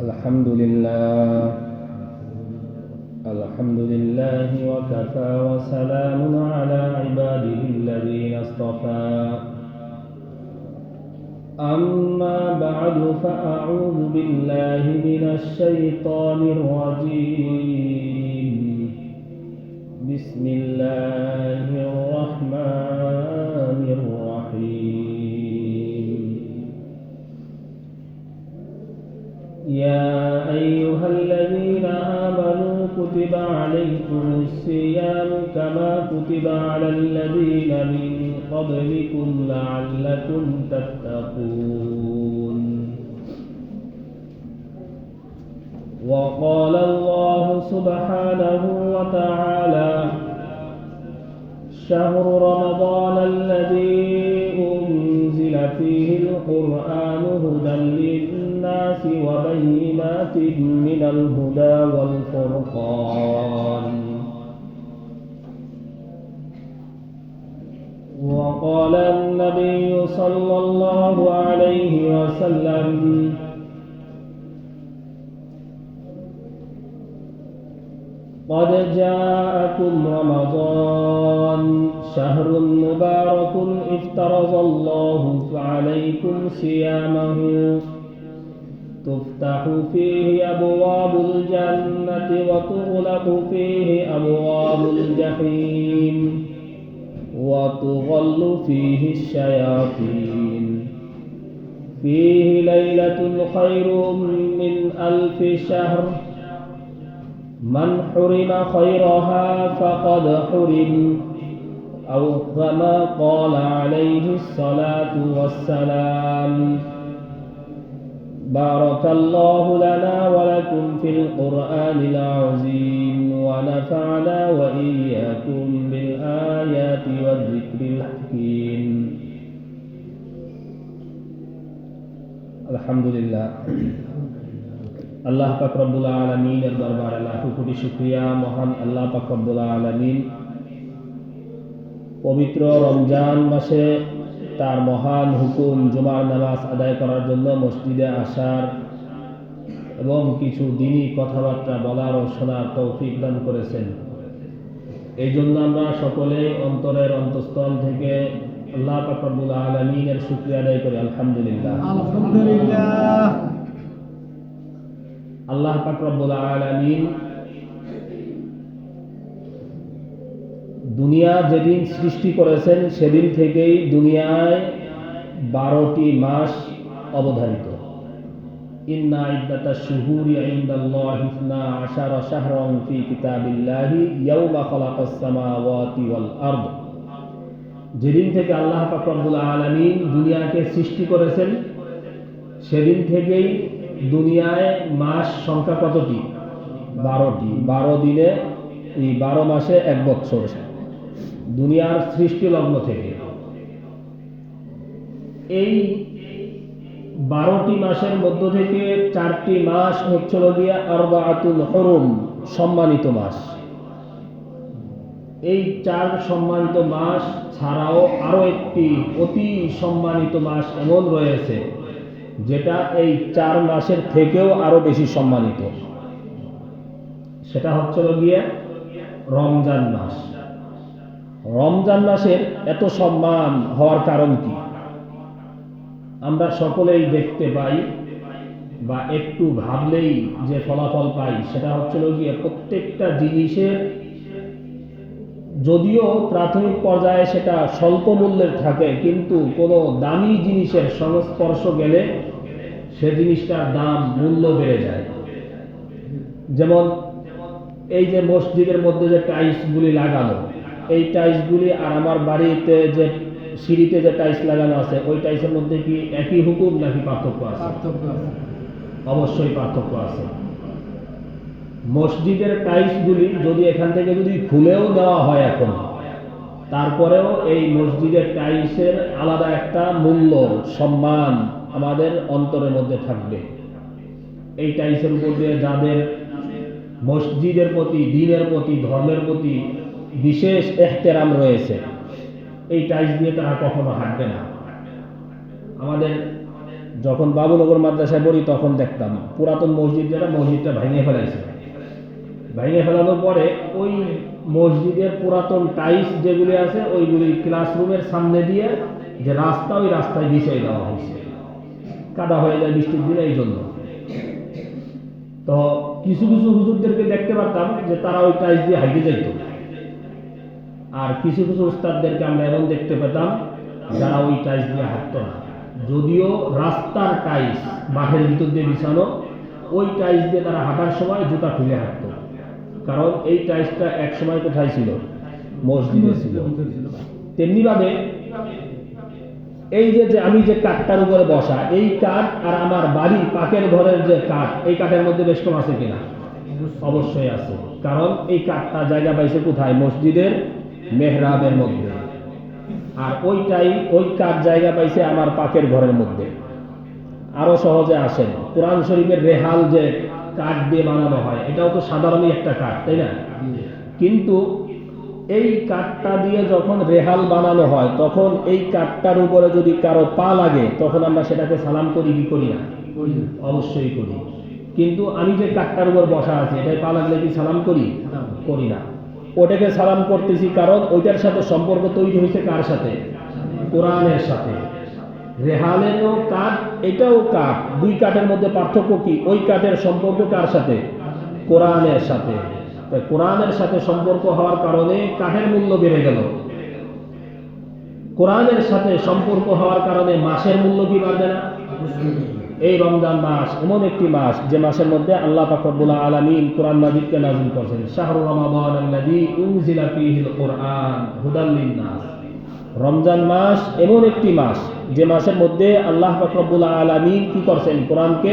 الحمد لله وكفى وسلام على عباده الذين اصطفى أما بعد فأعوذ بالله من الشيطان الرجيم بسم الله الرحمن الرحيم يا أيها الذين آمنوا كتب عليكم الصيام كما كتب على الذين من قبلكم لعلكم تتقون وقال الله سبحانه وتعالى شهر رمضان الذي أنزل فيه القرآن هدى للناس وبينات من الهدى والفرقان وقال النبي صلى الله عليه وسلم قد جاءكم رمضان شهر مبارك افترض الله عليكم صيامه تفتح فيه أبواب الجنة وتغلق فيه أبواب الجحيم وتغل فيه الشياطين فيه ليلة خير من 1000 شهر من حرم خيرها فقد حرم أو كما قال عليه الصلاة والسلام بارك الله لنا ولكم في القرآن العظيم ونفعنا وإياكم بالآيات والذكر الحكيم الحمد لله আল্লাহ পাক রব্বুল আলামিনের দরবারে লাখো কোটি শুকরিয়া। মহান আল্লাহ পাক রব্বুল আলামিন পবিত্র রমজান মাসে তার মহান হুকুম জুমার নামাজ আদায় করার জন্য মসজিদে আসার এবং কিছু দিনী কথাবার্তা বলার ও শোনার তৌফিক দান করেছেন। এই জন্য আমরা সকলে অন্তরের অন্তঃস্থল থেকে আল্লাহ পাক রব্বুল আলামিনের শুকরিয়া আদায় করি। আলহামদুলিল্লাহ আলহামদুলিল্লাহ। আল্লাহ পাক রব্বুল আলামিন দুনিয়া যেদিন সৃষ্টি করেছেন সেদিন থেকেই দুনিয়ায় 12টি মাস অবধারিত। ইন্না ইদ্দাতাশ শুহুরি ইনদাল্লাহি 12 শাহরান ফি কিতাবিল্লাহি ইয়াওমা খালাকাস সামাওয়াতি ওয়াল আরদ। যেদিন থেকে আল্লাহ পাক রব্বুল আলামিন দুনিয়াকে সৃষ্টি করেছেন সেদিন থেকেই দুনিয়ায় মাস সংখ্যা কতটি? 12টি। 12 দিনে এই 12 মাসে 1 বছর দুনিয়ার সৃষ্টি লগ্ন থেকে। এই 12টি মাসের মধ্য থেকে 4টি মাস হচ্ছিল গিয়া আরবাআতুল হুরুম, সম্মানিত মাস। এই 4 সম্মানিত মাস ছাড়াও আরো একটি অতি সম্মানিত মাস এমন রয়েছে যেটা এই 4 মাসের থেকেও আরো বেশি সম্মানিত। সেটা হচ্ছিল গিয়ে রমজান মাস। রমজান মাসের এত সম্মান হওয়ার কারণ কি? আমরা সকলেই দেখতে পাই বা একটু ভাবলেই যে ফলাফল পাই সেটা হচ্ছিল গিয়ে প্রত্যেকটা জিনিসের যদিও প্রাথমিক পর্যায়ে সেটা স্বল্প মূল্যের থাকে, কিন্তু কোনো দামি জিনিসের সংস্পর্শ গেলে সে জিনিসটার দাম মূল্য বেড়ে যায়। যেমন এই যে মসজিদের মধ্যে যে টাইলসগুলি লাগানো, এই টাইলসগুলি আর আমার বাড়িতে যে সিঁড়িতে যে টাইলস লাগানো আছে ওই টাইলসের মধ্যে কি একই হুকুম নাকি পার্থক্য আছে? অবশ্যই পার্থক্য আছে। মসজিদের টাইলসগুলি যদি এখান থেকে যদি খুলেও দেওয়া হয় এখন, তারপরেও এই মসজিদের টাইলসের আলাদা একটা মূল্য সম্মান আমাদের অন্তরের মধ্যে থাকবে। এই টাইলসের উপর দিয়ে যাদের মসজিদের প্রতি, দ্বীনের প্রতি, ধর্মের প্রতি বিশেষ এহতেরাম রয়েছে, এই টাইলস দিয়ে তারা কখনো হাঁটবে না। আমাদের যখন বাবুনগর মাদ্রাসায় পড়ি তখন দেখতাম পুরাতন মসজিদ যেটা, মসজিদটা ভেঙে ফেলাইছে। ভেঙে ফেলানোর পরে ওই মসজিদের পুরাতন টাইলস যেগুলি আছে ওইগুলি ক্লাসরুমের সামনে দিয়ে যে রাস্তা, ওই রাস্তায় বিছিয়ে দেওয়া হয়েছে, কাদা হয়ে যায় বৃষ্টির দিনে। এই জন্য তো কিছু কিছু হুজুরদেরকে দেখতে পারতাম যে তারা ওই টাইলস দিয়ে হাইটে যেত, আর কিছু কিছু উস্তাদদেরকে আমরা এমন দেখতে পেতাম যারা ওই টাইলস দিয়ে হাঁটতো না। যদিও রাস্তার টাইলস মাঠের ভিতর দিয়ে বিছানো, ওই টাইলস দিয়ে তারা হাঁটার সময় জুতা খুলে হাঁটতো, কারণ এই টাইলসটা এক সময় কোথায় ছিল? মসজিদে ছিল। তেমনিভাবে এই যে আমি যে কাঠটার উপরে বসা, এই কাঠ আর আমার বাড়ি পাকের ঘরের যে কাঠ, এই কাঠের মধ্যে বেশ কম আছে কিনা? অবশ্যই আছে, কারণ এই কাঠটা জায়গা পাইছে কোথায়? মসজিদের মেহরাবের মধ্যে। আর ওই কাঠ জায়গা পাইছে আমার পাকের ঘরের মধ্যে। আরো সহজে আসেন, কোরআন শরীফের রেহাল যে কাঠ দিয়ে বানানো হয়, এটাও তো সাধারণই একটা কাঠ, তাই না? কিন্তু এই কাঠটা দিয়ে যখন রেহাল বানানো হয়, তখন এই কাঠটার উপরে যদি কারো পা লাগে, তখন আমরা সেটাকে সালাম করি কি করি না? অবশ্যই করি। কিন্তু আমি যে কাঠটার উপর বসা আছি, এটাই পা লাগলে কি সালাম করি? করি না। ওটাকে সালাম করতেছি কারণ ওইটার সাথে সম্পর্ক তৈরি হয়েছে কার সাথে? কোরআনের সাথে। রেহালেরও কাঠ, এটাও কাঠ, দুই কাঠের মধ্যে পার্থক্য কি? ওই কাঠের সম্পর্ক কার সাথে? কোরআনের সাথে। কোরআনের সাথে সম্পর্ক হওয়ার কারণে কাঠের মূল্য বেড়ে গেল। কোরআনের সাথে সম্পর্ক হওয়ার কারণে মাসের মূল্য কি বাড়বে না? এই রমজান মাস এমন একটি মাস যে মাসের মধ্যে আল্লাহ পাক রব্বুল আলামিন কোরআন মাজিদকে নাযিল করেছেন। শাহরু রমাদান আল্লাযী উনজিলা ফীহিল কুরআন হুদাল লিন-নাস। রমজান মাস এমন একটি মাস যে মাসের মধ্যে আল্লাহ পাক রব্বুল আলামিন কি করছেন? কোরআনকে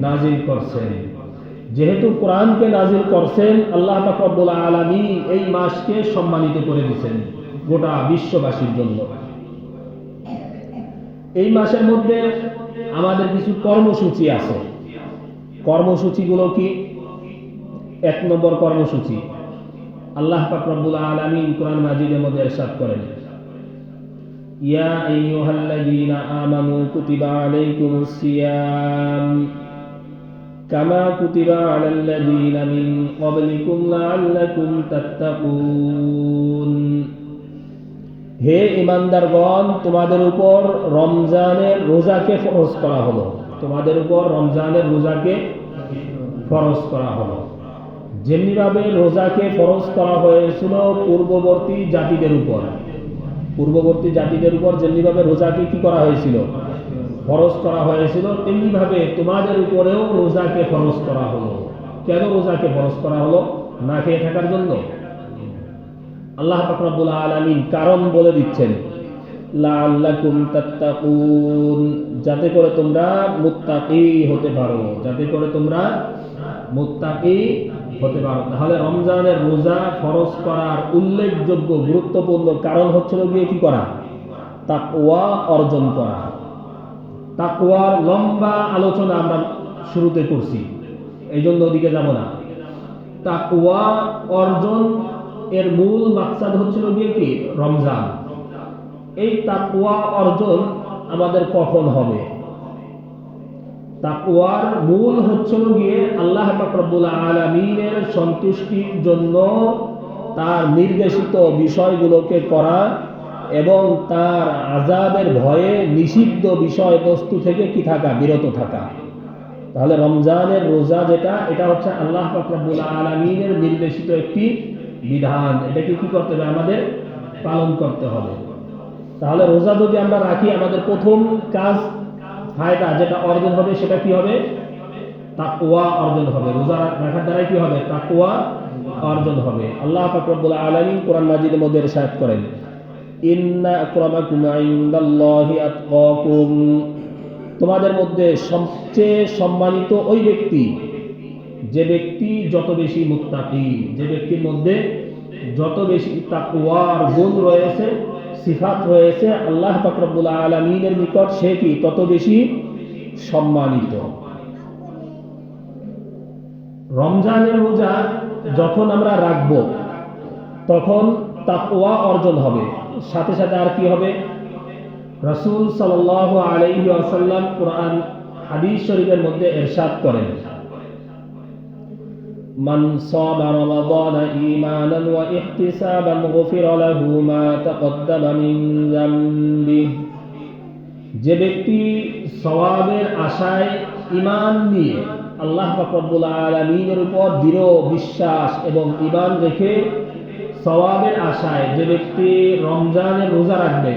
নাযিল করছেন। যেহেতু কোরআনকে নাযিল করছেন, আল্লাহ পাক রব্বুল আলামিন এই মাসকে সম্মানিত করে দিয়েছেন গোটা বিশ্ববাসীর জন্য। এই মাসের মধ্যে আমাদের কিছু কর্মসূচি আছে। কর্মসূচিগুলো কি? ১ নম্বর কর্মসূচি, আল্লাহ পাক রব্বুল আলামিন কোরআন মাজিদের মধ্যে ইরশাদ করেন, ইয়া আইয়ুহাল্লাযীনা আমানু কুতিবা আলাইকুমুস সিয়াম কামা কুতিবা আলাল্লাযীনা মিন ক্বাবলিকুম লাআল্লাকুম তাত্তাকুন। হে ঈমানদারগণ, তোমাদের উপর রমজানের রোজাকে ফরজ করা হলো। তোমাদের উপর রমজানের রোজাকে ফরজ করা হলো। যেমনিভাবে রোজাকে ফরজ করা হয়েছিল পূর্ববর্তী জাতিদের উপর, যেমনিভাবে রোজাকে কি করা হয়েছিল? ফরজ করা হয়েছিল, তেমনিভাবে তোমাদের উপরেও রোজাকে ফরজ করা হলো। কেন রোজাকে ফরজ করা হলো? না খেয়ে থাকার জন্য? আল্লাহ পাক রব্বুল আলামিন কারণ বলে দিচ্ছেন, লাআল্লাকুম তাত্তাকুন, যাতে করে তোমরা মুত্তাকি হতে পারো, যাতে করে তোমরা মুত্তাকি হতে পারো। তাহলে রমজানের রোজা ফরজ করার উল্লেখযোগ্য গুরুত্বপূর্ণ কারণ হচ্ছিল গিয়ে কি করা? তাকওয়া অর্জন করা। তাকওয়ার লম্বা আলোচনা আমরা শুরুতে করছি, এই জন্য ওদিকে যাব না। তাকওয়া অর্জন এর মূল মাকসাদ হচ্ছিল গিয়ে কি? রমজান। এই তাকওয়া অর্জন আমাদের কখন হবে? তাকওয়ার মূল হচ্ছিল গিয়ে আল্লাহ পাক রব্বুল আলামিনের সন্তুষ্টির জন্য তার নির্দেশিত বিষয়গুলোকে করা এবং তার আযাবের ভয়ে নিষিদ্ধ বিষয়বস্তু থেকে কি থাকা? বিরত থাকা। তাহলে রমজানের রোজা যেটা, এটা হচ্ছে আল্লাহ পাক রব্বুল আলামিনের নির্দেশিত একটি বিধান। এটাকে কি করতে হবে? আমাদের পালন করতে হবে। তাহলে রোজা যদি আমরা রাখি, আমাদের প্রথম কাজ, ফায়দা যেটা অর্জন হবে, সেটা কি হবে? তাকওয়া অর্জন হবে। রোজা রাখার দ্বারা কি হবে? তাকওয়া অর্জন হবে। আল্লাহ পাক রব্বুল আলামিন কোরআন মাজিদের মধ্যে ইরশাদ করেন, ইন্না আকরামাকুম ইনদাল্লাহি আতকাকুম। তোমাদের মধ্যে সবচেয়ে সম্মানিত ওই ব্যক্তি, যে ব্যক্তি যত বেশি মুত্তাকি, যে ব্যক্তির মধ্যে যত বেশি তাকওয়ার গুণ রয়েছে, সিফাত রয়েছে আল্লাহ পাক রব্বুল আলামিনের নিকট, সে কি? তত বেশি সম্মানিত। রমজানের রোজা যখন আমরা রাখবো, তখন তাকওয়া অর্জন হবে। সাথে সাথে আর কি হবে? রাসূল সাল্লাল্লাহু আলাইহি ওয়াসাল্লাম কুরআন হাদিস শরীফের মধ্যে ইরশাদ করেন, মান সামা রমাদানা ঈমানান ওয়া ইহতিসাবান গুফিরা লাহু মা তাকদ্দামা মিন যামবিহি। যে ব্যক্তি সওয়াবের আশায় ঈমান নিয়ে আল্লাহ পাক রব্বুল আলামিনের উপর দৃঢ় বিশ্বাস এবং ঈমান রেখে সওয়াবের আশায় যে ব্যক্তি রমজানের রোজা রাখবে,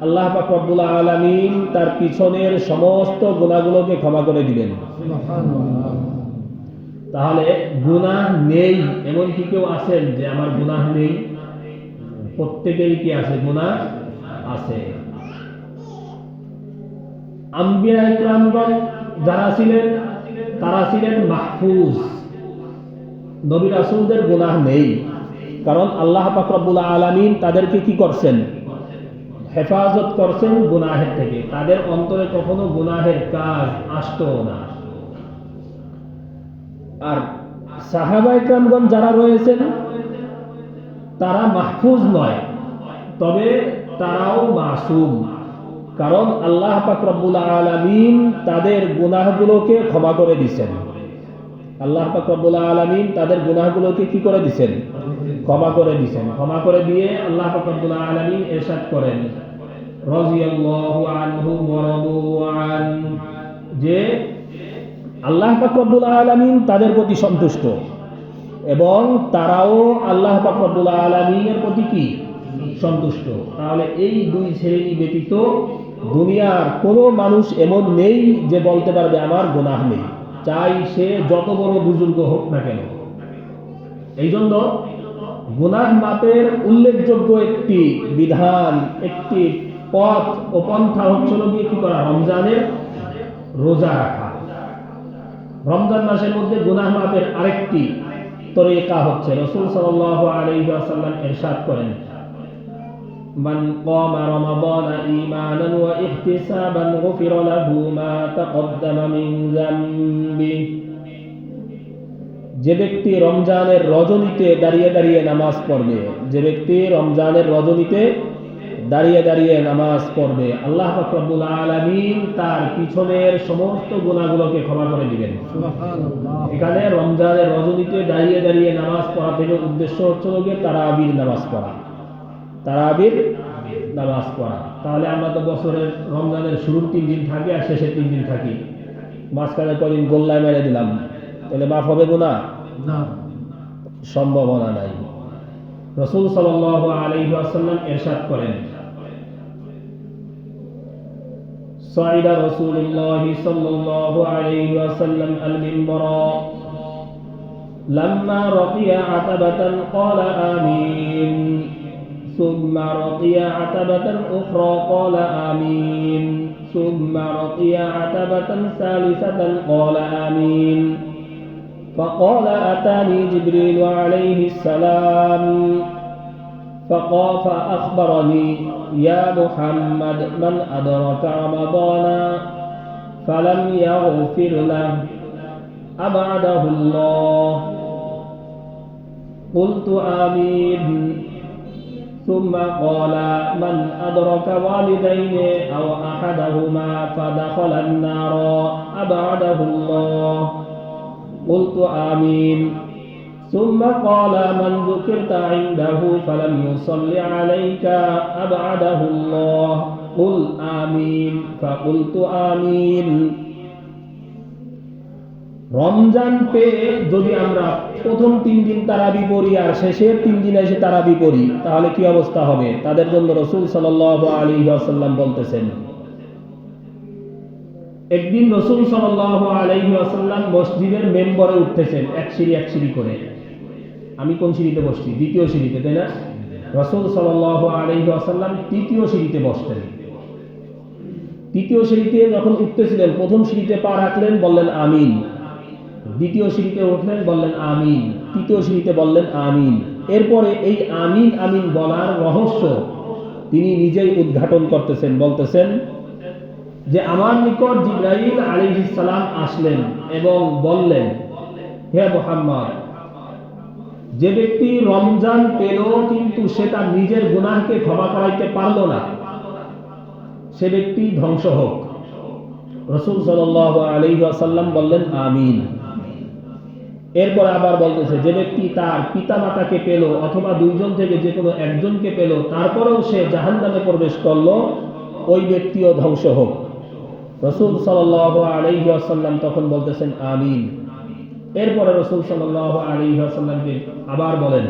আল্লাহ পাক রব্বুল আলামিন তার পিছনের সমস্ত গুনাহগুলোকে ক্ষমা করে দিবেন। তাহলে গুনাহ নেই এমন কি কেউ আছেন যে আমার গুনাহ নেই? প্রত্যেকেরই কি আছে? গুনাহ আছে। আম্বিয়া ইকরামগণ যারা ছিলেন তারা ছিলেন মাহফুজ। নবী রাসূলদের গুনাহ নেই, কারণ আল্লাহ পাক রব্বুল আলামিন তাদেরকে কি করছেন? হেফাজত করছেন গুনাহের থেকে। তাদের অন্তরে কখনো গুনাহের কাজ আসতো না। আর সাহাবা ইকরামগণ যারা রয়েছেন তারা মাহফুজ নয়, তবে তারাও মাসুম, কারণ আল্লাহ পাক রব্বুল আলামিন তাদের গুনাহগুলোকে ক্ষমা করে দিয়েছেন। আল্লাহ পাক রব্বুল আলামিন তাদের গুনাহগুলোকে কি করে দিয়েছেন? ক্ষমা করে দিয়েছেন। ক্ষমা করে দিয়ে আল্লাহ পাক রব্বুল আলামিন ইরশাদ করেন, রাদিয়াল্লাহু আনহুম ওয়া রাদু আন, যে আল্লাহ পাক রব্বুল আলামিন তাদের প্রতি সন্তুষ্ট এবং তারাও আল্লাহ পাক রব্বুল আলামিনের প্রতি কি? সন্তুষ্ট। তাহলে এই দুই শ্রেণী ব্যতীত দুনিয়ার কোনো মানুষ এমন নেই যে বলতে পারবে আমার গুনাহ নেই, চাই সে যত বড় বুজুর্গ হোক না কেন। এই জন্য গুনাহ মাপের উল্লেখযোগ্য একটি বিধান, একটি পথ ও পন্থা হচ্ছিল গিয়ে কি করা? রমজানের রোজা রাখা। রমজান মাসের মধ্যে গুনাহ মাপের আরেকটি তরিকা হচ্ছে, রাসূল সাল্লাল্লাহু আলাইহি ওয়াসাল্লাম ইরশাদ করেন, মান কামা রমাদানা ঈমানান ওয়া ইহতিসাবান গুফিরা লাহু মা তাকদ্দামা মিন যামবিহি। যে ব্যক্তি রমজানের রজনীতে দাঁড়িয়ে দাঁড়িয়ে নামাজ পড়বে, যে ব্যক্তি রমজানের রজনীতে দাঁড়িয়ে দাঁড়িয়ে নামাজ পড়বে, আল্লাহ পাক রব্বুল আলামিন তার পিছনের সমস্ত গুনাহগুলোকে ক্ষমা করে দিবেন। সুবহানাল্লাহ। এখানে রমজানের রজনীতে দাঁড়িয়ে দাঁড়িয়ে নামাজ পড়া থেকে উদ্দেশ্য হচ্ছে যে তারাবির নামাজ পড়া, তারাবির নামাজ পড়া। তাহলে আমরা তো বছরের রমজানের শুরুর 3 দিন থাকি আর শেষের 3 দিন থাকি, মাঝখানে কদিন গোল্লায় মেরে দিলাম, তাহলে মাফ হবে গুনাহ? না, সম্ভাবনা নাই। রাসূল সাল্লাল্লাহু আলাইহি ওয়াসাল্লাম ইরশাদ করেন, সাইদা রাসূলুল্লাহ সাল্লাল্লাহু আলাইহি ওয়াসাল্লাম আল মিম্বারা লাম্মা রাকিয়া আতাবাতান ক্বালা আমিন সুম্মা রাকিয়া আতাবাতান উখরা ক্বালা আমিন সুম্মা রাকিয়া আতাবাতান সালিসাতান ক্বালা আমিন فقال أتاني جبريل عليه السلام فأخبرني يا محمد من أدرك رمضان فلم يغفر له أبعده الله. قلت آمين. ثم قال من أدرك والدين أو أحدهما فدخل النار أبعده الله. قلت آمين. ثم قال من ذكرت عنده فلم يصل عليك أبعده الله. قل آمين. فقلت آمين. রমজান পেয়ে যদি আমরা প্রথম 3 দিন তারাবি পড়ি আর শেষের 3 দিন এসে তারাবি পড়ি, তাহলে কি অবস্থা হবে? তাদের জন্য রাসূল সাল্লাল্লাহু আলাইহি ওয়াসাল্লাম বলতেছেন, একদিন রাসূল সাল্লাল্লাহু আলাইহি ওয়াসাল্লাম মসজিদের মেম্বরে উঠতেছেন এক সিঁড়ি করে। আমি কোন সিঁড়িতে বসছি? দ্বিতীয় সিঁড়িতে, তাই না? রাসূল সাল্লাল্লাহু আলাইহি ওয়াসাল্লাম তৃতীয় সিঁড়িতে বসতেন। তৃতীয় সিঁড়িতে যখন উঠতেছিলেন, প্রথম সিঁড়িতে পা রাখলেন, বললেন আমিন। দ্বিতীয় সিঁড়িতে উঠলেন, বললেন আমিন। তৃতীয় সিঁড়িতে বললেন আমিন। এরপরে এই আমিন আমিন বলার রহস্য তিনি নিজেই উদ্ঘাটন করতেছেন, বলতেছেন যে আমার নিকট জিবরাইল আলাইহিস সালাম আসলেন এবং বললেন, হে মুহাম্মদ, যে ব্যক্তি রমজান পেল কিন্তু সে তার নিজের গুনাহকে ক্ষমা করাইতে পারল না, সে ব্যক্তি ধ্বংস হোক। রাসূল সাল্লাল্লাহু আলাইহি ওয়াসাল্লাম বললেন আমিন। এরপর আবার বলতেছে, যে ব্যক্তি তার পিতামাতাকে পেল অথবা দুইজন থেকে যে কোনো একজনকে পেল, তারপরেও সে জাহান্নামে প্রবেশ করলো, ওই ব্যক্তিও ধ্বংস হোক। রাসূল সাল্লাল্লাহু আলাইহি ওয়াসাল্লাম তখন বলতেছেন আমিন। এরপরে রাসূল সাল্লাল্লাহু আলাইহি ওয়াসাল্লামকে আবার বলেন,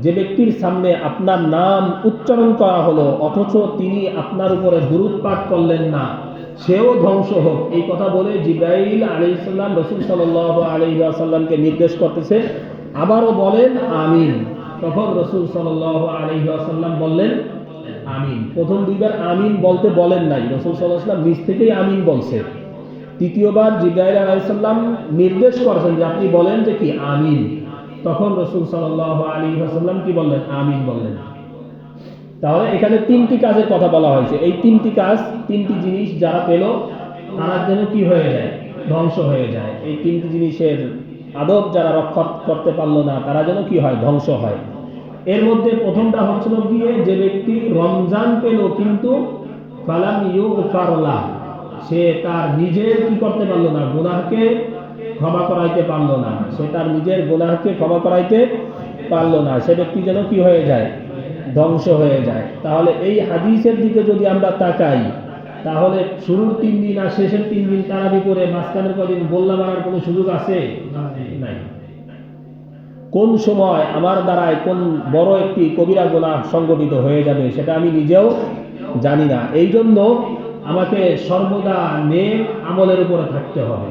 যে ব্যক্তির সামনে আপনার নাম উচ্চারণ করা হলো অথচ তিনি আপনার উপরে দুরূদ পাঠ করলেন না, সেও ধ্বংস হোক। এই কথা বলে জিবরাইল আলাইহিস সালাম রাসূল সাল্লাল্লাহু আলাইহি ওয়াসাল্লামকে নির্দেশ করতেছে, আবারও বলেন আমিন। তখন রাসূল সাল্লাল্লাহু আলাইহি ওয়াসাল্লাম বললেন আমিন। প্রথম দুইবার আমিন বলতে বলেন নাই, রাসূল সাল্লাল্লাহু আলাইহি ওয়াসাল্লাম নিজ থেকেই আমিন বলছে। তৃতীয়বার জিবরাইল আলাইহিস সালাম নির্দেশ করেছেন যে আপনি বলেন যে কি আমিন। তখন রাসূল সাল্লাল্লাহু আলাইহি ওয়াসাল্লাম কি বললেন? আমিন বললেন। তাহলে এখানে তিনটি কাজের কথা বলা হয়েছে। এই তিনটি কাজ, তিনটি জিনিস যারা পেল তারা যেন কি হয়ে যায়? ধ্বংস হয়ে যায়। এই তিনটি জিনিসের আদব যারা রক্ষা করতে পারলো না তারা যেন কি হয়? ধ্বংস হয়। এর মধ্যে প্রথমটা হচ্ছিল গিয়ে, যে ব্যক্তি রমজান পেল কিন্তু ফালাম ইউগফার লাহ, সে তার নিজের কি করতে পারলো না? গুনাহকে ক্ষমা করাইতে পারলো না। সে তার নিজের গুনাহকে ক্ষমা করাইতে পারলো না। সে ব্যক্তি যেন কি হয়ে যায়? ধ্বংস হয়ে যায়। তাহলে এই হাদিসের দিকে যদি আমরা তাকাই, তাহলে শুরুর 3 দিন আর শেষের 3 দিন তারাবি করে মাঝখানের কদিন গোল্লা মারার কোনো সুযোগ আছে? নাই। কোন সময় আমার দ্বারায় কোন বড় একটি কবিরা গুনাহ সংগঠিত হয়ে যাবে সেটা আমি নিজেও জানি না। এই জন্য আমাকে সর্বদা নেক আমলের উপরে থাকতে হবে।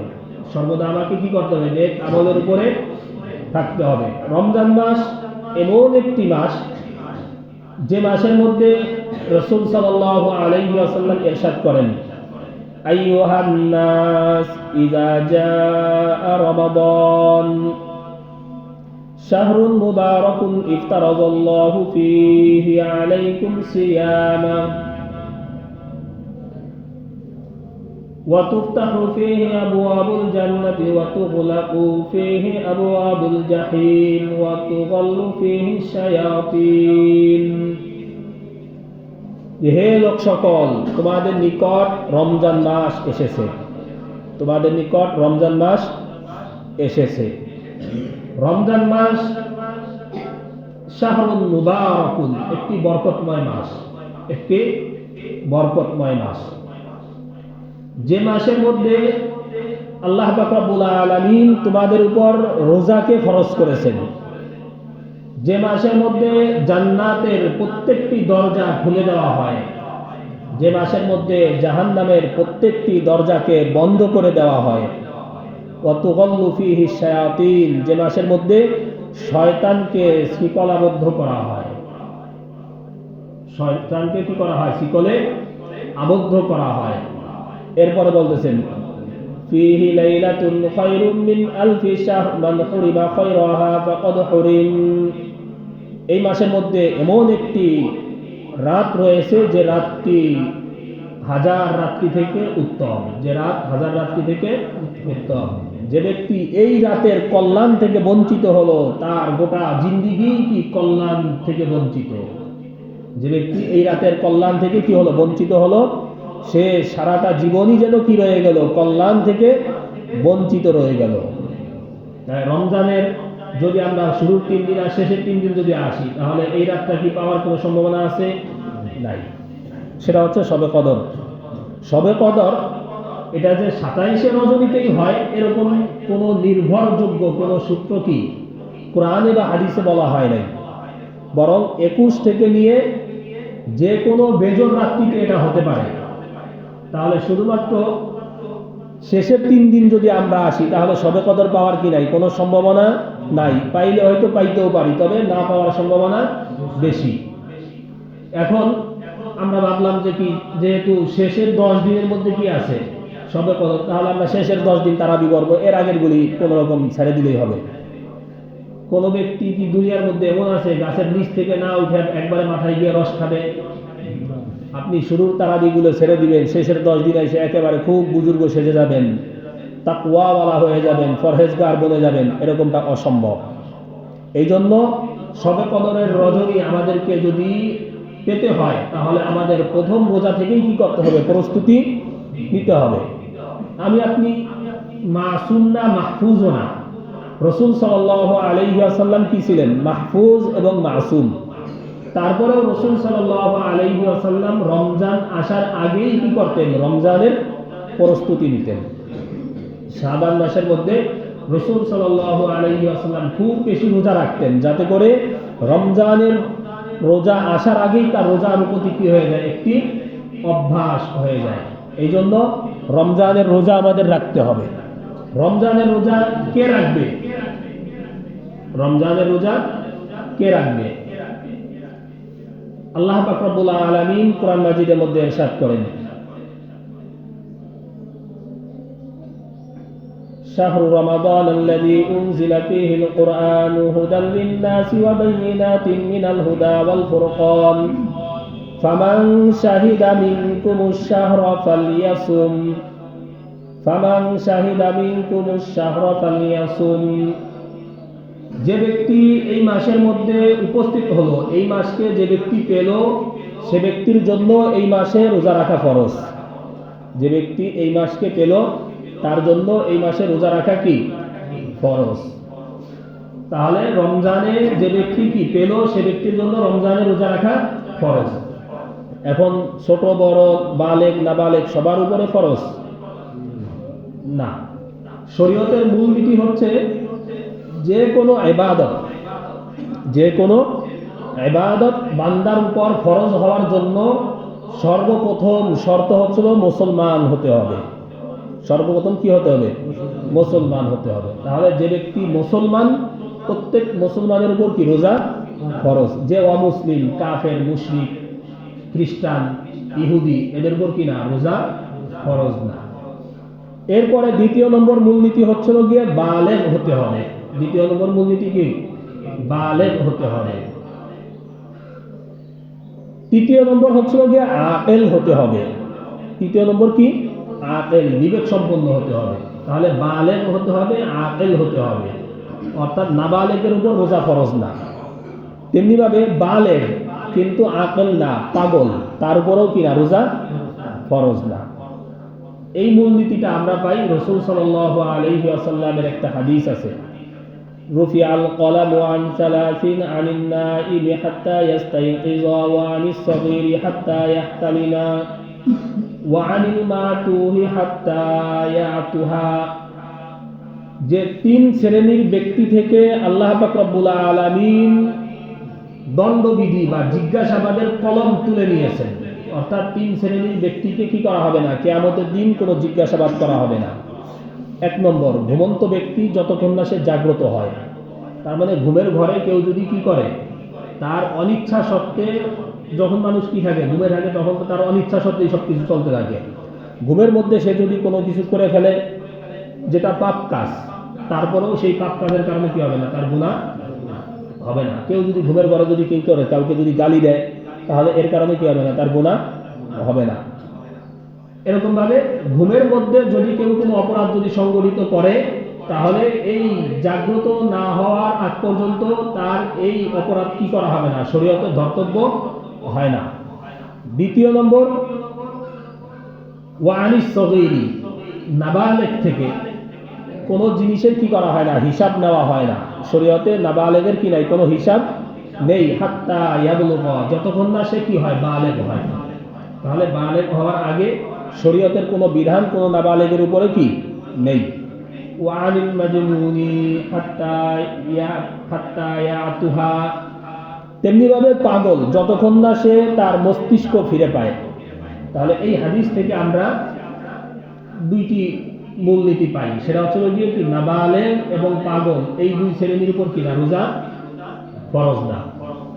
সর্বদা আমাকে কি করতে হবে? নেক আমলের উপরে থাকতে হবে। রমজান মাস এমন একটি মাস, যে মাসের মধ্যে রাসূল সাল্লাল্লাহু আলাইহি ওয়াসাল্লাম ইরশাদ করেন, আইয়ুহান নাস ইযা জাআ রমাদান শাহরুন মুবারাকুন ইফতারাদাল্লাহু ফীহি আলাইকুম সিয়ামা وتفتح فيه أبواب الجنة وتغلق فيه أبواب الجحيم وتغل فيه الشياطين। হে লোক সকল, তোমাদের নিকট রমজান মাস এসেছে। তোমাদের নিকট রমজান মাস এসেছে। রমজান মাস শাহরুন মুবারাকুন, একটি বরকতময় মাস। একটি বরকতময় মাস, যে মাসের মধ্যে আল্লাহ পাক রব্বুল আলামিন তোমাদের উপর রোজাকে ফরজ করেছেন। যে মাসের মধ্যে জান্নাতের প্রত্যেকটি দরজা খুলে দেওয়া হয়। যে মাসের মধ্যে জাহান্নামের প্রত্যেকটি দরজাকে বন্ধ করে দেওয়া হয়। ওয়া তুগাল্লু ফীহি শায়াতিন, যে মাসের মধ্যে শয়তানকে শৃঙ্খলাবদ্ধ করা হয়। শয়তানকে কি করা হয়? শিকলে আবদ্ধ করা হয়। এরপরে বলতেছেন, ফীহি লাইলাতুন খায়রুম মিন আলফি শাহর মান হুরিমা খায়রাহা ফাকাদ হুরিম। এই মাসের মধ্যে এমন একটি রাত রয়েছে যে রাতটি 1000 রাত্রি থেকে উত্তম। যে রাত 1000 রাত্রি থেকে উত্তম। যে ব্যক্তি এই রাতের কল্যাণ থেকে বঞ্চিত হলো, তার গোটা জিন্দেগি কি কল্যাণ থেকে বঞ্চিত। যে ব্যক্তি এই রাতের কল্যাণ থেকে কি হলো? বঞ্চিত হলো, সে সারাটা জীবনই যেন কি রয়ে গেল? কল্যাণ থেকে বঞ্চিত রয়ে গেল। তাই রমজানের যদি আমরা শুরুর 3 দিন আর শেষের 3 দিন যদি আসি, তাহলে এই রাতটা কি পাওয়ার কোনো সম্ভাবনা আছে? নাই। সেটা হচ্ছে শবে কদর। শবে কদর এটা যে 27শে রজনীতেই হয় এরকম কোনো নির্ভরযোগ্য কোনো সূত্র কি কোরআনে বা হাদিসে বলা হয় নাই। বরং 21 থেকে নিয়ে যে কোনো বেজোড় রাত্রিতে এটা হতে পারে। তাহলে শুধুমাত্র শেষের 3 দিন যদি আমরা আসি, তাহলে শবে কদর পাওয়ার কি নাই? কোনো সম্ভাবনা নাই। পাইলে হয়তো পাইতেও পারি, তবে না পাওয়ার সম্ভাবনা বেশি। এখন আমরা ভাবলাম যে কি, যেহেতু শেষের 10 দিনের মধ্যে কি আছে? শবে কদর, তাহলে আমরা শেষের 10 দিন তারাবি করব, এর আগের গুলি কোনো রকম ছেড়ে দিলেই হবে। কোন ব্যক্তি কি দুনিয়ার মধ্যে এমন আছে গাছের নিচ থেকে না উঠে একবারে মাথায় গিয়ে রস খাবে? আপনি শুরুর তারাবিগুলো ছেড়ে দিবেন, শেষের 10 দিন এসে একেবারে খুব বুজুর্গ সেজে যাবেন, তাকওয়াওয়ালা হয়ে যাবেন, পরহেজগার বনে যাবেন, এরকমটা অসম্ভব। এই জন্য শবে কদরের রজনী আমাদেরকে যদি পেতে হয় তাহলে আমাদের প্রথম রোজা থেকেই কি করতে হবে? প্রস্তুতি নিতে হবে। আমি আপনি মাসুম না, মাহফুজও না। রাসূল সাল্লাল্লাহু আলাইহি ওয়াসাল্লাম কি ছিলেন? মাহফুজ এবং মাসুম। তারপরেও রাসূল সাল্লাল্লাহু আলাইহি ওয়াসাল্লাম রমজান আসার আগেই কি করতেন? রমজানের প্রস্তুতি নিতেন। শাবান মাসের মধ্যে রাসূল সাল্লাল্লাহু আলাইহি ওয়াসাল্লাম খুব বেশি রোজা রাখতেন, যাতে করে রমজানের রোজা আসার আগেই তার রোজার প্রতি কি হয়ে যায়? একটি অভ্যাস হয়ে যায়। এই জন্য রমজানের রোজা আমাদের রাখতে হবে। রমজানের রোজা কে রাখবে? রমজানের রোজা কে রাখবে? আল্লাহ পাক রব্বুল আলামিন কোরআন মাজিদের মধ্যে ইরশাদ করেন, শাহরু রমাদান আল্লাযী উনজিলা ফীহিল কুরআনু হুদাল লিন-নাসি ওয়া বায়িনাতিন মিনাল হুদা ওয়াল ফুরকান ফামান শাহিদা মিনকুমুশ শাহরা ফালইয়াসুম ফামান শাহিদা মিনকুমুশ শাহরা ফালইয়াসুম। যে ব্যক্তি এই মাসের মধ্যে উপস্থিত হলো, এই মাসকে যে ব্যক্তি পেল, সে ব্যক্তির জন্য এই মাসে রোজা রাখা ফরজ। যে ব্যক্তি এই মাসকে পেল তার জন্য এই মাসে রোজা রাখা কি? ফরজ। তাহলে রমজানে যে ব্যক্তি কি পেল, সে ব্যক্তির জন্য রমজানে রোজা রাখা ফরজ। এখন ছোট বড়, বালেগ নাবালেগ সবার উপরে ফরজ না। শরীয়তের মূল নীতি হচ্ছে যে কোনো ইবাদত বান্দার উপর ফরজ হওয়ার জন্য সর্বপ্রথম শর্ত হচ্ছিল মুসলমান হতে হবে। সর্বপ্রথম কি হতে হবে? মুসলমান হতে হবে। তাহলে যে ব্যক্তি মুসলমান, প্রত্যেক মুসলমানের উপর কি রোজা ফরজ। যে অমুসলিম, কাফের, মুশরিক, খ্রিস্টান, ইহুদি, এদের উপর কি না? রোজা ফরজ না। এরপরে দ্বিতীয় নম্বর মূলনীতি হচ্ছিল গিয়ে বালেগ হতে হবে। দ্বিতীয় নম্বর মূলনীতি কি? বালেগ হতে হবে। তৃতীয় নম্বর হচ্ছিল গিয়ে আকেল হতে হবে। তৃতীয় নম্বর কি? আকেল, বিবেক সম্পন্ন হতে হবে। তাহলে বালেগ হতে হবে, আকেল হতে হবে। অর্থাৎ নাবালেগের উপর রোজা ফরজ না। তেমনি ভাবে বালেগ কিন্তু আকেল না, পাগল, তার উপরেও কি না? রোজা ফরজ না। এই মূলনীতিটা আমরা পাই রাসূল সাল্লাল্লাহু আলাইহি ওয়াসাল্লামের একটা হাদিস আছে, রুফিআল কলামু আন সালাসিন আনিন নাইমি হাত্তা ইয়াস্তাইকিযা ওয়া আনিস সাগীরি হাত্তা ইয়াহতালিমা ওয়া আনিল মাতুহি হাত্তা ইয়াতুহা। যে তিন শ্রেণীর ব্যক্তি থেকে আল্লাহ পাক রব্বুল আলামিন দণ্ডবিধি বা জিজ্ঞাসাবাদের কলম তুলে নিয়েছেন। অর্থাৎ তিন শ্রেণীর ব্যক্তিকে কি করা হবে না? কিয়ামতের দিন কোনো জিজ্ঞাসাবাদ করা হবে না। এক নম্বর, ঘুমন্ত ব্যক্তি যতক্ষণ না সে জাগ্রত হয়। তার মানে ঘুমের ঘরে কেউ যদি কি করে, তার অনিচ্ছা সত্ত্বে, যখন মানুষ কি থাকে? ঘুমে থাকে, তখন তো তার অনিচ্ছা সত্ত্বেই সব কিছু চলতে থাকে। ঘুমের মধ্যে সে যদি কোনো কিছু করে ফেলে যেটা পাপ কাজ, তারপরেও সেই পাপ কাজের কারণে কি হবে না? তার গুনাহ হবে না। কেউ যদি ঘুমের ঘরে যদি কি করে, কাউকে যদি গালি দেয়, তাহলে এর কারণে কি হবে না? তার গুনাহ হবে না। এরকম ভাবে ঘুমের মধ্যে যদি কেউ কোনো অপরাধ যদি সংগঠিত করে, তাহলে এই জাগ্রত না হওয়ার আগ পর্যন্ত তার এই অপরাধ কি করা হবে না? শরীয়তে ধর্তব্য হয় না। দ্বিতীয় নম্বর, ওয়া আনিস সাগীরি, নাবালেগ থেকে কোনো জিনিসের কি করা হয় না? হিসাব নেওয়া হয় না। শরীয়তে নাবালেগের কি নাই? কোনো হিসাব নেই। হাত্তা ইয়াবলুগা, যতক্ষণ না সে কি হয়? বালেগ হয়। তাহলে বালেগ হওয়ার আগে শরীয়তের কোনো বিধান কোনো নাবালেগের উপরে কি নেই। ওয়া আনিল মাজনুনি হাত্তা ইয়াতুহা, তেমনি ভাবে পাগল যতক্ষণ না সে তার মস্তিষ্ক ফিরে পায়। তাহলে এই হাদিস থেকে আমরা দুইটি মূলনীতি পাই। সেটা হচ্ছে গিয়ে কি? নাবালেগ এবং পাগল, এই দুই শ্রেণীর উপর কি না? রোজা ফরজ না।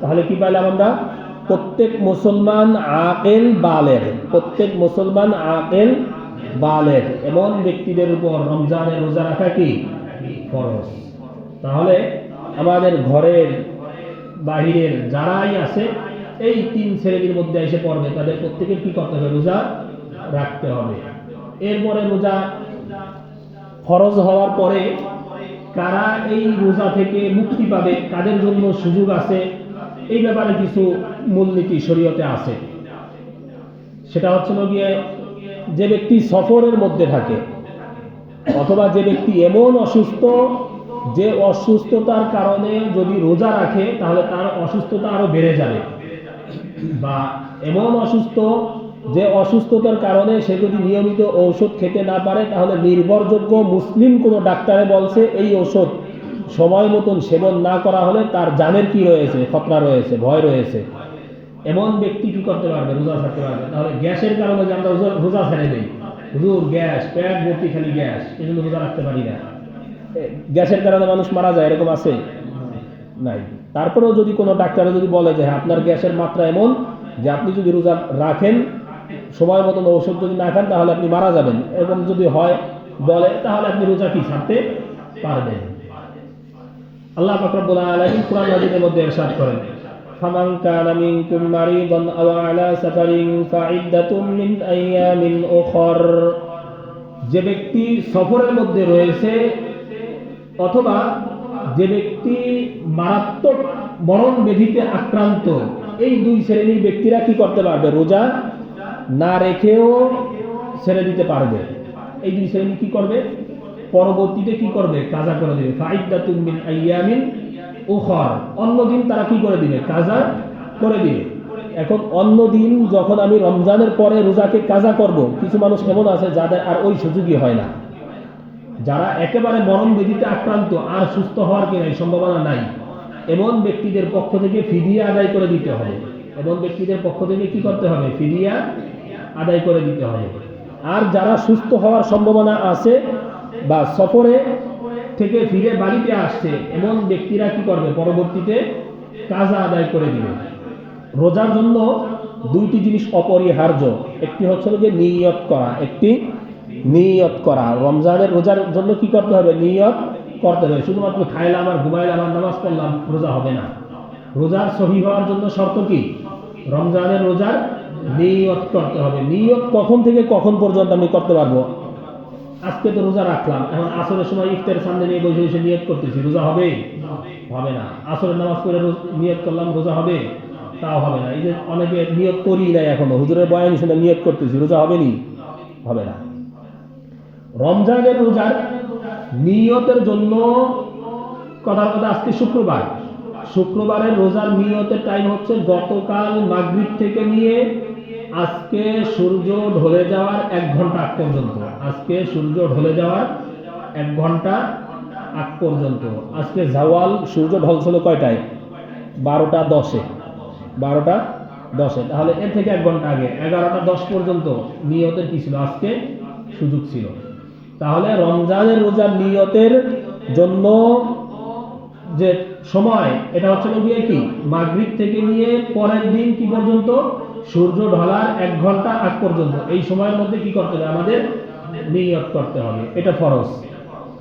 তাহলে কি পাইলাম আমরা? প্রত্যেক মুসলমান আকেল বালেগ, প্রত্যেক মুসলমান আকেল বালেগ এমন ব্যক্তিদের উপর রমজানের রোজা রাখা কি? ফরজ। তাহলে আমাদের ঘরের বাহিরের যারাই আছে এই তিন শ্রেণীর মধ্যে এসে পড়বে, তাদের প্রত্যেকের কি করতে হবে? রোজা রাখতে হবে। এরপরে রোজা ফরজ হওয়ার পরে কারা এই রোজা থেকে মুক্তি পাবে, কাদের জন্য সুযোগ আছে, এই ব্যাপারে কিছু মূলনীতি শরীয়তে আছে। সেটা হচ্ছে গিয়ে যে ব্যক্তি সফরের মধ্যে থাকে অথবা যে ব্যক্তি এমন অসুস্থ যে অসুস্থতার কারণে যদি রোজা রাখে তাহলে তার অসুস্থতা আরো বেড়ে যাবে, বা এমন অসুস্থ যে অসুস্থতার কারণে সে যদি নিয়মিত ঔষধ খেতে না পারে তাহলে নির্ভরযোগ্য মুসলিম কোনো ডাক্তারে বলছে এই ঔষধ সময় মতন সেবন না করা হলে তার জানের কি রয়েছে, খতরা রয়েছে, ভয় রয়েছে, এমন ব্যক্তি কি করতে পারবে, রোজা থাকতে পারবে। তাহলে গ্যাসের কারণে যে আমরা রোজা ছেড়ে দিই, হুজুর গ্যাস, পেট ভর্তি খালি গ্যাস, এই জন্য রোজা রাখতে পারি না, গ্যাসের কারণে মানুষ মারা যায়, এরকম আছে নাই। তারপরেও যদি কোনো ডাক্তারে যদি বলে যে হ্যাঁ আপনার গ্যাসের মাত্রা এমন যে আপনি যদি রোজা রাখেন সময় মতন ঔষধ যদি না খান তাহলে আপনি মারা যাবেন, এরকম যদি হয় বলে তাহলে আপনি রোজা কি ছাড়তে পারবেন। আল্লাহ পাক রব্বুল আলামিন কুরআন মাজিদের মধ্যে ইরশাদ করেন, ফামান কানা মিনকুম মারিদান আও আলা সাফারিন ফাইদ্দাতুম মিন আইয়ামিন উখর, যে ব্যক্তি সফরের মধ্যে রয়েছে অথবা যে ব্যক্তি মারাত্মক মরণ ব্যাধিতে আক্রান্ত, এই দুই শ্রেণীর ব্যক্তিরা কি করতে পারবে, রোজা না রেখেও ছেড়ে দিতে পারবে। এই দুই শ্রেণী কি করবে, পরবর্তীতে কি করবে, কাজা করে দিবে। ফাইদ্দাতুম মিন আইয়ামিন উখর, অন্য দিন তারা কি করে দিবে, কাজা করে দিবে। এখন অন্য দিন যখন আমি রমজানের পরে রোজাকে কাজা করব, কিছু মানুষ এমন আছে যাদের আর ওই সুযোগই হয় না, যারা একেবারে মরণ ব্যাধিতে আক্রান্ত আর সুস্থ হওয়ার কি নাই, সম্ভাবনা নাই, এমন ব্যক্তিদের পক্ষ থেকে ফিদিয়া আদায় করে দিতে হবে। এমন ব্যক্তিদের পক্ষ থেকে কি করতে হবে, ফিদিয়া আদায় করে দিতে হবে। আর যারা সুস্থ হওয়ার সম্ভাবনা আছে বা সফরে থেকে ফিরে বাড়িতে আসছে এমন ব্যক্তিরা কি করবে, পরবর্তীতে কাজা আদায় করে দিবে। রোজার জন্য দুইটি জিনিস অপরিহার্য, একটি হচ্ছে যে নিয়ত করা, একটি নিয়ত করা। রমজানের রোজার জন্য কি করতে হবে, নিয়ত করতে হবে। শুধুমাত্র খাইলাম আর ঘুমাইলাম আর নামাজ পড়লাম রোজা হবে না। রোজার সহি হওয়ার জন্য শর্ত কি, রমজানের রোজার নিয়ত করতে হবে। নিয়ত কখন থেকে কখন পর্যন্ত আমি করতে পারবো, আজকে তো রোজা রাখলাম, এখন আসরের সময় ইফতারের সামনে নিয়ে বসে বসে নিয়ত করতেছি, রোজা হবে, হবে না। আসরের নামাজ পড়ে নিয়ত করলাম, রোজা হবে, তাও হবে না। এই যে অনেকে নিয়ত করি নাই, এখনো হুজুরের বয়ান শুনে নিয়ত করতেছি, রোজা হবে নি, হবে না। রমজানের রোজার নিয়তের জন্য কথার কথা, আজকে শুক্রবার, শুক্রবারের রোজার নিয়তের টাইম হচ্ছে গতকাল মাগরিব থেকে নিয়ে আজকে সূর্য ঢলে যাওয়ার 1 ঘন্টা আগ পর্যন্ত। আজকে সূর্য ঢলে যাওয়ার 1 ঘন্টা আগ পর্যন্ত। আজকে জাওয়াল, সূর্য ঢলছিল কয়টায়, 12টা 10-এ, 12টা 10-এ। তাহলে এর থেকে 1 ঘন্টা আগে 11টা 10 পর্যন্ত নিয়তের কি ছিল, আজকে সুযোগ ছিল। তাহলে রমজানের রোজার নিয়তের জন্য যে সময়, এটা হচ্ছে গিয়ে কি, মাগরিব থেকে নিয়ে পরের দিন কি পর্যন্ত, সূর্য ঢলার 1 ঘন্টা আগ পর্যন্ত। এই সময়ের মধ্যে কি করতে হবে, আমাদের নিয়ত করতে হবে, এটা ফরজ।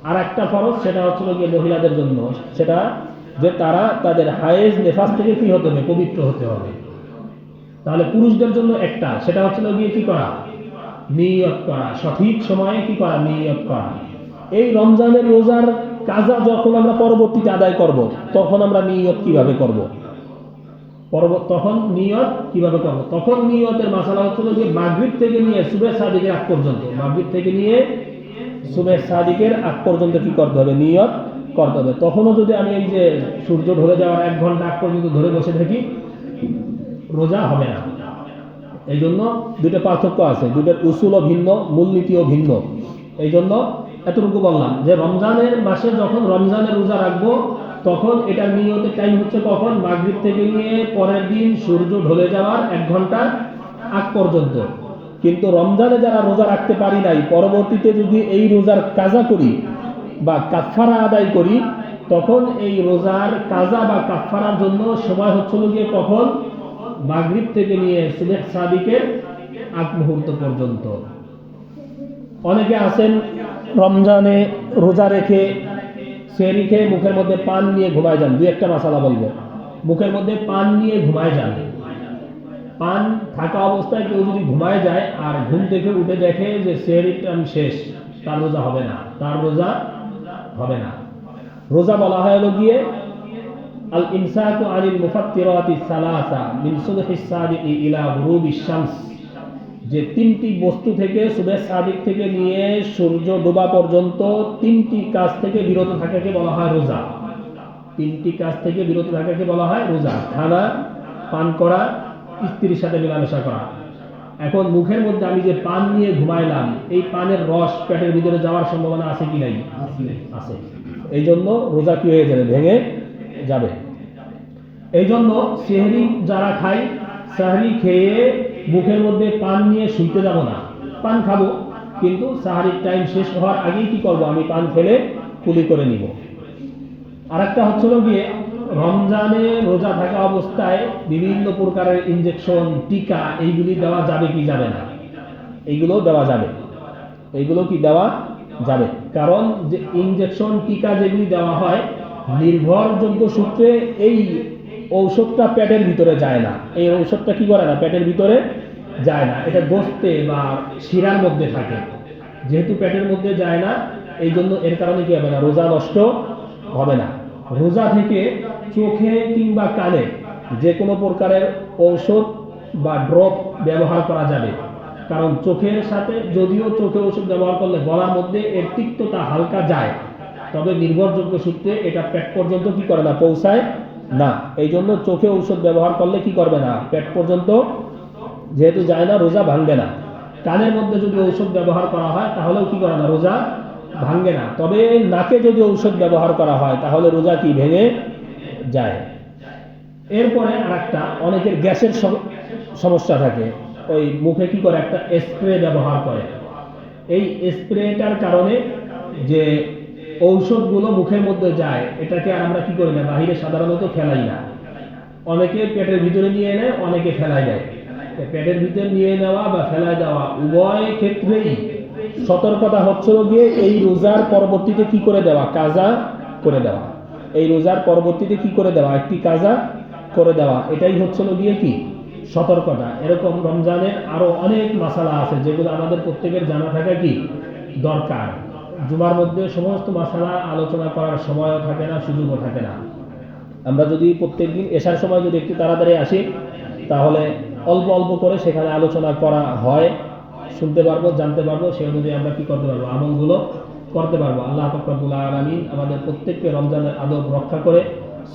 আর একটা ফরজ, সেটা হচ্ছে গিয়ে মহিলাদের জন্য, সেটা যে তারা তাদের হায়েজ নেফাস থেকে কি হতে হবে, পবিত্র হতে হবে। তাহলে পুরুষদের জন্য একটা, সেটা হচ্ছে গিয়ে কি করা, নিয়ত করা, সঠিক সময়ে কি করা, নিয়ত করা। এই রমজানের রোজার কাজা যখন আমরা পরবর্তীতে আদায় করব, তখন আমরা নিয়ত কিভাবে করব, তখন নিয়ত কিভাবে করব, তখন নিয়তের মাসালা হচ্ছে যে মাগরিব থেকে নিয়ে সুবহ সাদিকের আগ পর্যন্ত, মাগরিব থেকে নিয়ে সুবহ সাদিকের আগ পর্যন্ত কি করতে হবে, নিয়ত করতে হবে। তখনও যদি আমি এই যে সূর্য ঢলে যাওয়ার 1 ঘন্টা আগ পর্যন্ত ধরে বসে থাকি, রোজা হবে না। এই জন্য দুইটা পার্থক্য আছে, দুইটার উসুলও ভিন্ন, মূলনীতিও ভিন্ন। এই জন্য এতটুকু বললাম যে রমজানের মাসে যখন রমজানের রোজা রাখবো, তখন এটার নিয়তের টাইম হচ্ছে কখন, মাগরিব থেকে নিয়ে পরের দিন সূর্য ঢলে যাওয়ার 1 ঘন্টা আগ পর্যন্ত। কিন্তু রমজানে যারা রোজা রাখতে পারি নাই, পরবর্তীতে যদি এই রোজার কাজা করি বা কাফারা আদায় করি, তখন এই রোজার কাজা বা কাফারার জন্য সময় হচ্ছিল গিয়ে কখন, মাগরিব থেকে নিয়ে সুবহ সাদিকের আগ মুহূর্ত পর্যন্ত। অনেকে আছেন রমজানে রোজা রেখে সেহরি খেয়ে মুখের মধ্যে পান নিয়ে ঘুমায় যান। দুই একটা মাসালা বলবো, মুখের মধ্যে পান নিয়ে ঘুমায় যান। পান থাকা অবস্থায় কেউ যদি ঘুমায় যায় আর ঘুম থেকে উঠে দেখে যে সেহরির টাইম শেষ, তার রোজা হবে না, তার রোজা হবে না। রোজা বলা হয় হলো গিয়ে আল ইমসাকু আনিল মুফাত্তিরাতি সালাসা মিন সুবহিস সাদিকি ইলা গুরুবিশ শামস, যে তিনটি বস্তু থেকে সুবহ সাদিক থেকে নিয়ে সূর্য ডোবা পর্যন্ত তিনটি কাজ থেকে বিরত থাকাকে বলা হয় রোজা। তিনটি কাজ থেকে বিরত থাকাকে বলা হয় রোজা। খানা, পান করা, স্ত্রীর সাথে মেলামেশা করা। এখন মুখের মধ্যে আমি যে পান নিয়ে ঘুমাইলাম, এই পানের রস পেটের ভিতরে যাওয়ার সম্ভাবনা আছে কি নাই? আছে। এই জন্য রোজা কি হয়ে যাবে? ভেঙে যাবে। এই জন্য সেহরি যারা খাই, সাহরি খেয়ে মুখের মধ্যে পান নিয়ে শুইতে যাব না। পান খাবো, কিন্তু সাহারির টাইম শেষ হওয়ার আগেই কি করব? আমি পান ফেলে কুলি করে নিব। আরেকটা হচ্ছিল গিয়ে রমজানে রোজা থাকা অবস্থায় বিভিন্ন প্রকারের ইনজেকশন, টিকা, এইগুলি দেওয়া যাবে কি যাবে না? এইগুলো দেওয়া যাবে। এইগুলো কি দেওয়া যাবে? কারণ যে ইনজেকশন, টিকা যেগুলি দেওয়া হয়, নির্ভরযোগ্য সূত্রে এই ঔষধটা পেটের ভিতরে যায় না। এই ঔষধটা কি করে না? পেটের ভিতরে যায় না। এটা গোস্তে বা শিরার মধ্যে থাকে। যেহেতু পেটের মধ্যে যায় না, এই জন্য এর কারণে কি হবে না? রোজা নষ্ট হবে না। রোজা থেকে চোখে কিংবা কানে যে কোনো প্রকারের ঔষধ বা ড্রপ ব্যবহার করা যাবে। কারণ চোখের সাথে, যদিও চোখে ওষুধ ব্যবহার করলে গলার মধ্যে এর তিক্ততা হালকা যায়, তবে নির্ভরযোগ্য সূত্রে এটা পেট পর্যন্ত কি করে না? পৌঁছায় না। এই জন্য চোখে ঔষধ ব্যবহার করলে কি করবে না? পেট পর্যন্ত যেহেতু যায় না, রোজা ভাঙবে না। কানের মধ্যে যদি ঔষধ ব্যবহার করা হয় তাহলেও কি করে না? রোজা ভাঙবে না। তবে নাকে যদি ঔষধ ব্যবহার করা হয় তাহলে রোজা কি ভেঙে যায়। এরপরে আরেকটা, অনেকের গ্যাসের সমস্যা থাকে, ওই মুখে কি করে? একটা স্প্রে ব্যবহার করে। এই স্প্রেটার কারণে যে ঔষধগুলো মুখের মধ্যে যায়, এটাকে আমরা কি করি না? বাহিরে সাধারণত ফেলাই না। অনেকে পেটের ভিতরে নিয়ে নেয়, অনেকে ফেলাই দেয়। পেটের ভিতরে নিয়ে নেওয়া বা ফেলাই দেওয়া উভয় ক্ষেত্রেই সতর্কতা হচ্ছিল গিয়ে এই রোজার পরবর্তীতে কি করে দেওয়া? কাজা করে দেওয়া। এই রোজার পরবর্তীতে কি করে দেওয়া? একটি কাজা করে দেওয়া। এটাই হচ্ছিল গিয়ে কি? সতর্কতা। এরকম রমজানের আরো অনেক মাসালা আছে যেগুলো আমাদের প্রত্যেকের জানা থাকা কি দরকার। জুমার মধ্যে সমস্ত মাসালা আলোচনা করার সময়ও থাকে না, সুযোগও থাকে না। আমরা যদি প্রত্যেকদিন এশার সময় যদি একটু তাড়াতাড়ি আসি, তাহলে অল্প অল্প করে সেখানে আলোচনা করা হয়, শুনতে পারবো, জানতে পারবো। সেই অনুযায়ী আমরা কি করতে পারবো? আমলগুলো করতে পারবো। আল্লাহ পাক রব্বুল আলামিন আমাদের প্রত্যেককে রমজানের আদব রক্ষা করে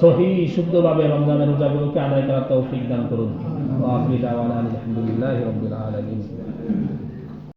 সহিহ শুদ্ধভাবে রমজানের রোজাগুলোকে আদায় করার তৌফিক দান করুন। ওয়া আখিরু দাওয়ানা আলহামদুলিল্লাহি রাব্বিল আলামিন।